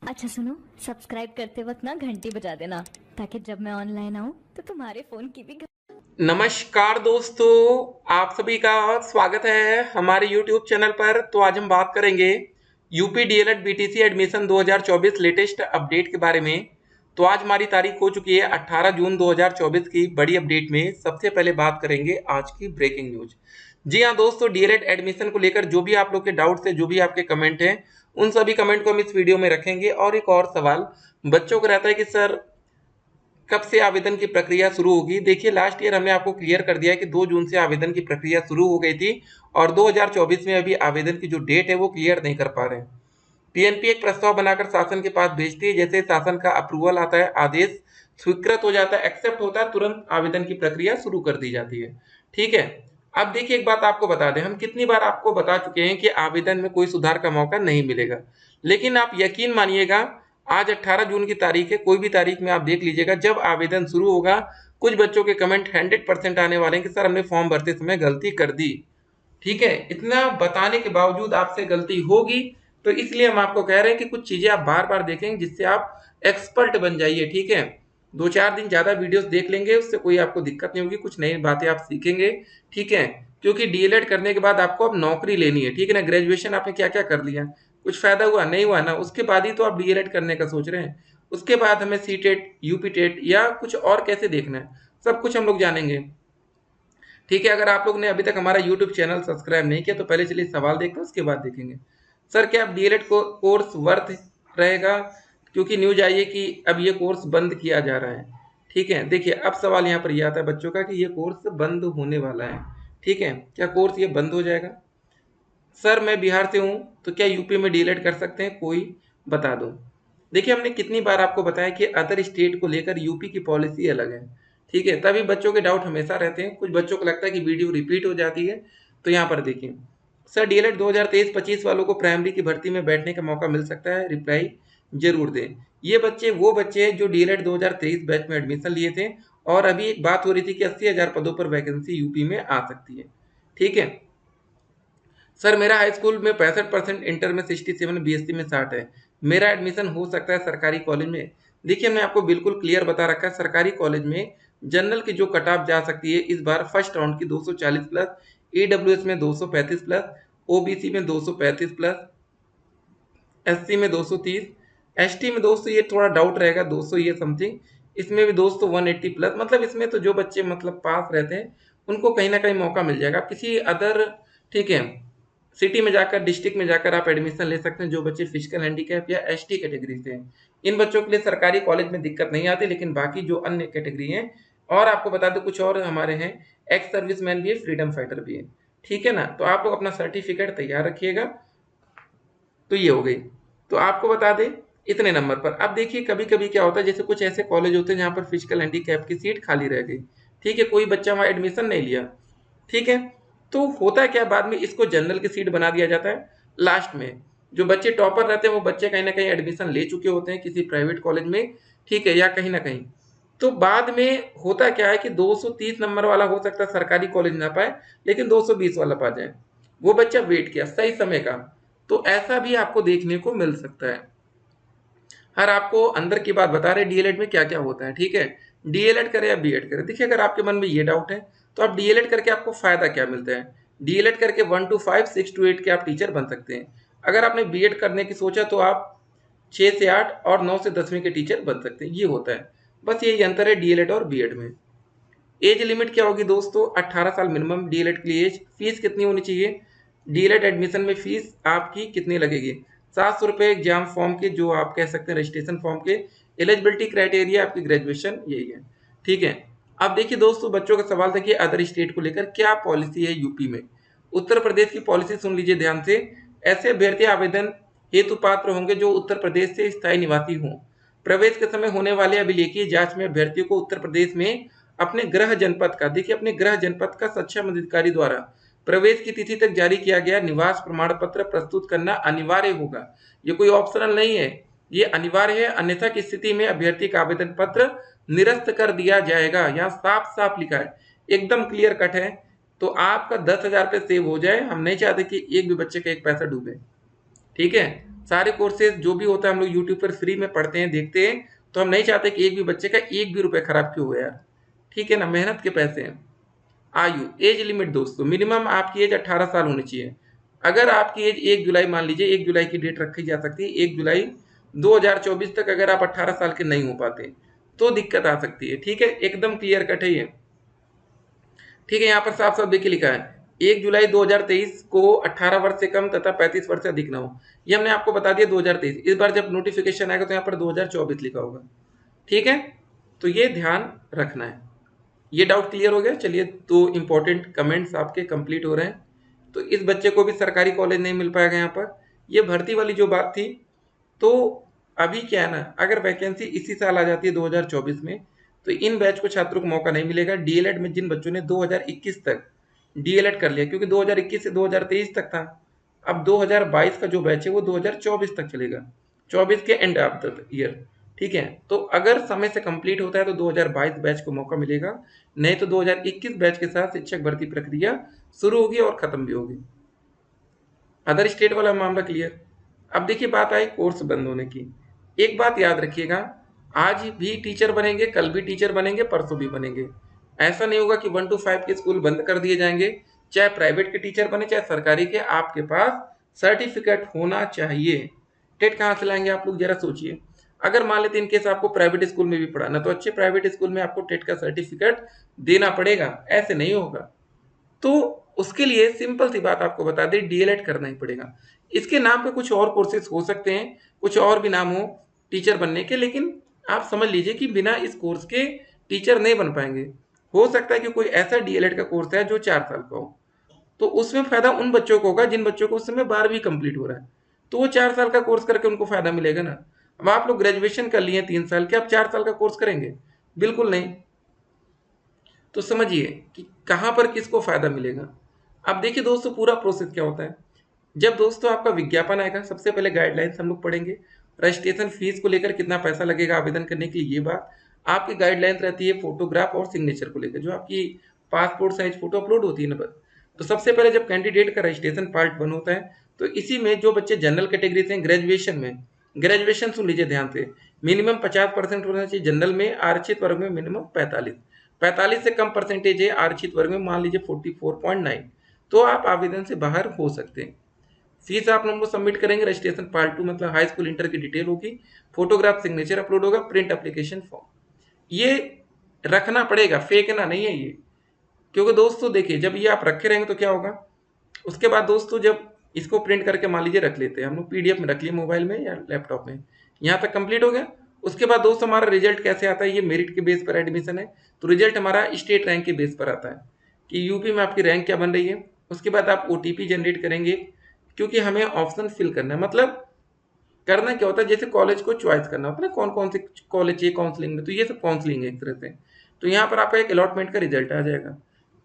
अच्छा सुनो, सब्सक्राइब करते वक्त ना घंटी बजा देना ताकि जब मैं ऑनलाइन आऊँ तो तुम्हारे फोन की भी नमस्कार दोस्तों, आप सभी का स्वागत है हमारे YouTube चैनल पर। तो आज हम बात करेंगे UP DElEd BTC admission 2024 latest update के बारे में। तो आज हमारी तारीख हो चुकी है 18 जून 2024 की। बड़ी अपडेट में सबसे पहले बात करेंगे आज की ब्रेकिंग न्यूज। जी हाँ दोस्तों, डीएलएड एडमिशन को लेकर जो भी आप लोग के डाउट्स है, जो भी आपके कमेंट हैं, उन सभी कमेंट को हम इस वीडियो में रखेंगे। और एक और सवाल बच्चों को रहता है कि सर कब से आवेदन की प्रक्रिया शुरू होगी। देखिए, लास्ट ईयर हमने आपको क्लियर कर दिया है कि 2 जून से आवेदन की प्रक्रिया शुरू हो गई थी और 2024 में अभी आवेदन की जो डेट है वो क्लियर नहीं कर पा रहे हैं। पीएनपी एक प्रस्ताव बनाकर शासन के पास भेजती है। जैसे शासन का अप्रूवल आता है, आदेश स्वीकृत हो जाता है, एक्सेप्ट होता है, तुरंत आवेदन की प्रक्रिया शुरू कर दी जाती है। ठीक है। अब देखिए, एक बात आपको बता दें, हम कितनी बार आपको बता चुके हैं कि आवेदन में कोई सुधार का मौका नहीं मिलेगा। लेकिन आप यकीन मानिएगा, आज 18 जून की तारीख है, कोई भी तारीख में आप देख लीजिएगा, जब आवेदन शुरू होगा कुछ बच्चों के कमेंट 100% आने वाले हैं कि सर हमने फॉर्म भरते समय गलती कर दी। ठीक है, इतना बताने के बावजूद आपसे गलती होगी। तो इसलिए हम आपको कह रहे हैं कि कुछ चीजें आप बार बार देखेंगे जिससे आप एक्सपर्ट बन जाइए। ठीक है, 2-4 दिन ज्यादा वीडियोस देख लेंगे, उससे कोई आपको दिक्कत नहीं होगी, कुछ नई बातें आप सीखेंगे। ठीक है, क्योंकि डीएलएड करने के बाद आपको अब नौकरी लेनी है। ठीक है ना, ग्रेजुएशन आपने क्या क्या कर लिया, कुछ फायदा हुआ नहीं हुआ ना, उसके बाद ही तो आप डीएलएड करने का सोच रहे हैं। उसके बाद हमें सी टेट, यूपी टेट या कुछ और कैसे देखना है, सब कुछ हम लोग जानेंगे। ठीक है, अगर आप लोग ने अभी तक हमारा यूट्यूब चैनल सब्सक्राइब नहीं किया तो पहले चलिए सवाल देखते हैं, उसके बाद देखेंगे। सर क्या अब डीएलएड को कोर्स वर्थ रहेगा, क्योंकि न्यूज आई है कि अब ये कोर्स बंद किया जा रहा है। ठीक है, देखिए अब सवाल यहाँ पर ये आता है बच्चों का कि ये कोर्स बंद होने वाला है। ठीक है, क्या कोर्स ये बंद हो जाएगा। सर मैं बिहार से हूँ, तो क्या यूपी में डीएलएड कर सकते हैं, कोई बता दो। देखिए, हमने कितनी बार आपको बताया कि अदर स्टेट को लेकर यूपी की पॉलिसी अलग है। ठीक है, तभी बच्चों के डाउट हमेशा रहते हैं, कुछ बच्चों को लगता है कि वीडियो रिपीट हो जाती है। तो यहाँ पर देखिए, सर डीएलएड 2023-25 वालों को प्राइमरी की भर्ती में बैठने का मौका मिल सकता है, रिप्लाई जरूर दें। ये बच्चे वो बच्चे हैं जो डीएलएड 2023 बैच में एडमिशन लिए थे, और अभी एक बात हो रही थी कि 80,000 पदों पर वैकेंसी यूपी में आ सकती है। ठीक है, सर मेरा हाई स्कूल में 65%, इंटर में 67, बीएससी में 60 है, मेरा एडमिशन हो सकता है सरकारी कॉलेज में। देखिए, हमने आपको बिल्कुल क्लियर बता रखा है, सरकारी कॉलेज में जनरल की जो कट ऑफ जा सकती है इस बार फर्स्ट राउंड की 240 प्लस, ईडब्ल्यूएस में 235 प्लस, ओबीसी में 235 प्लस, एससी में 230, एसटी में दोस्तों ये थोड़ा डाउट रहेगा, 200 ये समथिंग, इसमें भी दोस्तों 180 प्लस। मतलब इसमें तो जो बच्चे मतलब पास रहते हैं उनको कहीं ना कहीं मौका मिल जाएगा किसी अदर, ठीक है, सिटी में जाकर, डिस्ट्रिक्ट में जाकर आप एडमिशन ले सकते हैं, जो बच्चे फिजिकल हैंडीकैप या एसटी कैटेगरी से हैं। इन बच्चों के लिए सरकारी कॉलेज में दिक्कत नहीं आती, लेकिन बाकी जो अन्य कैटेगरी हैं, और आपको बता दें कुछ और हमारे हैं, एक्स सर्विसमैन भी है, फ्रीडम फाइटर भी है। ठीक है ना, तो आप लोग अपना सर्टिफिकेट तैयार रखिएगा। तो ये हो गई। तो आपको बता दें इतने नंबर पर। अब देखिए, कभी कभी क्या होता है, जैसे कुछ ऐसे कॉलेज होते हैं जहाँ पर फिजिकल हैंडीकैप की सीट खाली रह गई। ठीक है, कोई बच्चा वहाँ एडमिशन नहीं लिया। ठीक है, तो होता है क्या, बाद में इसको जनरल की सीट बना दिया जाता है। लास्ट में जो बच्चे टॉपर रहते हैं वो बच्चे कहीं ना कहीं एडमिशन ले चुके होते हैं किसी प्राइवेट कॉलेज में। ठीक है, या कहीं ना कहीं, तो बाद में होता क्या है कि 230 नंबर वाला हो सकता है सरकारी कॉलेज ना पाए, लेकिन 220 वाला पा जाए। वो बच्चा वेट किया सही समय का। तो ऐसा भी आपको देखने को मिल सकता है। हर आपको अंदर की बात बता रहे डीएलएड में क्या क्या होता है। ठीक है, डीएलएड करें या बीएड करें, देखिए अगर आपके मन में ये डाउट है तो आप डीएलएड करके आपको फायदा क्या मिलता है। डीएलएड करके 1 to 5, 6 to 8 के आप टीचर बन सकते हैं। अगर आपने बीएड करने की सोचा तो आप 6 से 8 और 9 से 10वीं के टीचर बन सकते हैं। ये होता है, बस यही अंतर है डीएलएड और बीएड में। एज लिमिट क्या होगी दोस्तों, 18 साल मिनिमम डीएलएड के लिए एज। फीस कितनी होनी चाहिए, डीएलएड एडमिशन में फीस आपकी कितनी लगेगी, 700 रुपये एग्जाम फॉर्म के, जो आप कह सकते हैं रजिस्ट्रेशन फॉर्म के। एलिजिबिलिटी क्राइटेरिया आपकी ग्रेजुएशन, यही है। ठीक है, अब देखिए दोस्तों, बच्चों का सवाल था कि अदर स्टेट को लेकर क्या पॉलिसी है यूपी में। उत्तर प्रदेश की पॉलिसी सुन लीजिए ध्यान से। ऐसे अभ्यर्थी आवेदन हेतु पात्र होंगे जो उत्तर प्रदेश से स्थायी निवासी हों। प्रवेश के समय होने वाले अभिलेखीय जांच में अभ्यर्थियों को उत्तर प्रदेश में अपने गृह जनपद का, देखिए अपने गृह जनपद का सक्षम अधिकारी द्वारा प्रवेश की तिथि तक जारी किया गया निवास प्रमाण पत्र प्रस्तुत करना अनिवार्य होगा। ये कोई ऑप्शनल नहीं है, ये अनिवार्य है, अन्यथा की स्थिति में अभ्यर्थी का आवेदन पत्र निरस्त कर दिया जाएगा। यहाँ साफ साफ लिखा है, एकदम क्लियर कट है। तो आपका 10,000 रुपये सेव हो जाए, हम नहीं चाहते कि एक भी बच्चे का एक पैसा डूबे। ठीक है, सारे कोर्सेज जो भी होता है हम लोग यूट्यूब पर फ्री में पढ़ते हैं, देखते हैं, तो हम नहीं चाहते कि एक भी बच्चे का एक भी रुपये खराब क्यों हो यार, ठीक है ना, मेहनत के पैसे हैं। आयु, एज लिमिट दोस्तों, मिनिमम आपकी एज 18 साल होनी चाहिए। अगर आपकी एज 1 जुलाई, मान लीजिए 1 जुलाई की डेट रखी जा सकती है, 1 जुलाई 2024 तक अगर आप 18 साल के नहीं हो पाते तो दिक्कत आ सकती है, ठीक है, एकदम क्लियर कट है ये, ठीक है। यहाँ पर साफ साफ देखिए लिखा है 1 जुलाई 2023 को 18 वर्ष से कम तथा 35 वर्ष से अधिक ना हो, ये हमने आपको बता दिया 2023। इस बार जब नोटिफिकेशन आएगा तो यहाँ पर 2024 लिखा होगा, ठीक है, तो ये ध्यान रखना है। ये डाउट क्लियर हो गया। चलिए, तो इंपॉर्टेंट कमेंट्स आपके कंप्लीट हो रहे हैं। तो इस बच्चे को भी सरकारी कॉलेज नहीं मिल पाएगा यहाँ पर। ये भर्ती वाली जो बात थी, तो अभी क्या है ना, अगर वैकेंसी इसी साल आ जाती है 2024 में, तो इन बैच को छात्रों को मौका नहीं मिलेगा। डीएलएड में जिन बच्चों ने 2021 तक डीएलएड कर लिया, क्योंकि 2021 से 2023 तक था, अब 2022 का जो बैच है वो 2024 तक चलेगा, 24 के एंड ऑफ द ईयर, ठीक है। तो अगर समय से कंप्लीट होता है तो 2022 बैच को मौका मिलेगा, नहीं तो 2021 बैच के साथ शिक्षक भर्ती प्रक्रिया शुरू होगी और खत्म भी होगी। अदर स्टेट वाला मामला क्लियर। अब देखिए, बात आई कोर्स बंद होने की। एक बात याद रखिएगा, आज भी टीचर बनेंगे, कल भी टीचर बनेंगे, परसों भी बनेंगे। ऐसा नहीं होगा कि 1 to 5 के स्कूल बंद कर दिए जाएंगे। चाहे प्राइवेट के टीचर बने चाहे सरकारी के, आपके पास सर्टिफिकेट होना चाहिए। टेट कहाँ से लाएंगे आप लोग, जरा सोचिए। अगर मान लेते इनकेस आपको प्राइवेट स्कूल में भी पढ़ाना, तो अच्छे प्राइवेट स्कूल में आपको टेट का सर्टिफिकेट देना पड़ेगा, ऐसे नहीं होगा। तो उसके लिए सिंपल सी बात आपको बता दें, डीएलएड करना ही पड़ेगा। इसके नाम पे कुछ और कोर्सेज हो सकते हैं, कुछ और भी नाम हो टीचर बनने के, लेकिन आप समझ लीजिए कि बिना इस कोर्स के टीचर नहीं बन पाएंगे। हो सकता है कि कोई ऐसा डीएलएड का कोर्स है जो 4 साल का हो, तो उसमें फायदा उन बच्चों को होगा जिन बच्चों को उस समय 12वीं कंप्लीट हो रहा है, तो वो 4 साल का कोर्स करके उनको फायदा मिलेगा ना। अब आप लोग ग्रेजुएशन कर लिए 3 साल के, आप 4 साल का कोर्स करेंगे? बिल्कुल नहीं। तो समझिए कि कहाँ पर किसको फायदा मिलेगा। अब देखिए दोस्तों, पूरा प्रोसेस क्या होता है। जब दोस्तों आपका विज्ञापन आएगा, सबसे पहले गाइडलाइंस हम लोग पढ़ेंगे। रजिस्ट्रेशन फीस को लेकर कितना पैसा लगेगा आवेदन करने के लिए, ये बात आपकी गाइडलाइंस रहती है। फोटोग्राफ और सिग्नेचर को लेकर, जो आपकी पासपोर्ट साइज फोटो अपलोड होती है ना, बस। तो सबसे पहले जब कैंडिडेट का रजिस्ट्रेशन पार्ट 1 होता है, तो इसी में जो बच्चे जनरल कैटेगरी से ग्रेजुएशन में, ग्रेजुएशन सुन लीजिए ध्यान से, मिनिमम 50% होना चाहिए जनरल में, आरक्षित वर्ग में मिनिमम 45 से कम परसेंटेज है आरक्षित वर्ग में, मान लीजिए 44.9, तो आप आवेदन से बाहर हो सकते हैं। फीस आप लोगों को सबमिट करेंगे। रजिस्ट्रेशन पार्ट 2 मतलब हाई स्कूल इंटर की डिटेल होगी, फोटोग्राफ सिग्नेचर अपलोड होगा, प्रिंट एप्लीकेशन फॉर्म, ये रखना पड़ेगा, फेंकना नहीं है ये। क्योंकि दोस्तों देखिए, जब ये आप रखे रहेंगे तो क्या होगा, उसके बाद दोस्तों जब इसको प्रिंट करके मान लीजिए रख लेते हैं हम लोग, पीडीएफ में रख लिए मोबाइल में या लैपटॉप में, यहाँ तक कंप्लीट हो गया। उसके बाद दोस्तों हमारा रिजल्ट कैसे आता है, ये मेरिट के बेस पर एडमिशन है, तो रिजल्ट हमारा स्टेट रैंक के बेस पर आता है कि यूपी में आपकी रैंक क्या बन रही है। उसके बाद आप ओटीपी जनरेट करेंगे, क्योंकि हमें ऑप्शन फिल करना है। मतलब करना क्या होता है, जैसे कॉलेज को चॉइस करना होता है ना, कौन कौन से कॉलेज चाहिए काउंसलिंग में, तो ये सब काउंसलिंग है एक तरह से। तो यहाँ पर आपका एक अलॉटमेंट का रिजल्ट आ जाएगा।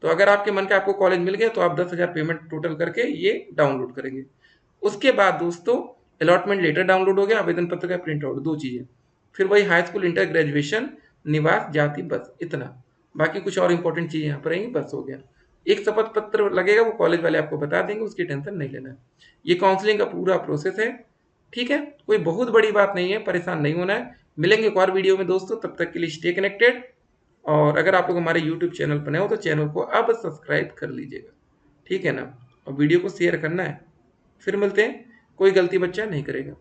तो अगर आपके मन का आपको कॉलेज मिल गया तो आप 10,000 पेमेंट टोटल करके ये डाउनलोड करेंगे। उसके बाद दोस्तों अलॉटमेंट लेटर डाउनलोड हो गया, आवेदन पत्र का प्रिंट आउट, 2 चीज़ें। फिर वही हाई स्कूल इंटर ग्रेजुएशन निवास जाति, बस इतना। बाकी कुछ और इंपॉर्टेंट चीज़ यहाँ पर रहेंगी, बस हो गया। एक शपथ पत्र लगेगा, वो कॉलेज वाले आपको बता देंगे, उसकी टेंशन नहीं लेना है। ये काउंसलिंग का पूरा प्रोसेस है, ठीक है। कोई बहुत बड़ी बात नहीं है, परेशान नहीं होना है। मिलेंगे एक और वीडियो में दोस्तों, तब तक के लिए स्टे कनेक्टेड। और अगर आप लोग हमारे यूट्यूब चैनल पर नए हो तो चैनल को अब सब्सक्राइब कर लीजिएगा, ठीक है ना, और वीडियो को शेयर करना है। फिर मिलते हैं, कोई गलती बच्चा नहीं करेगा।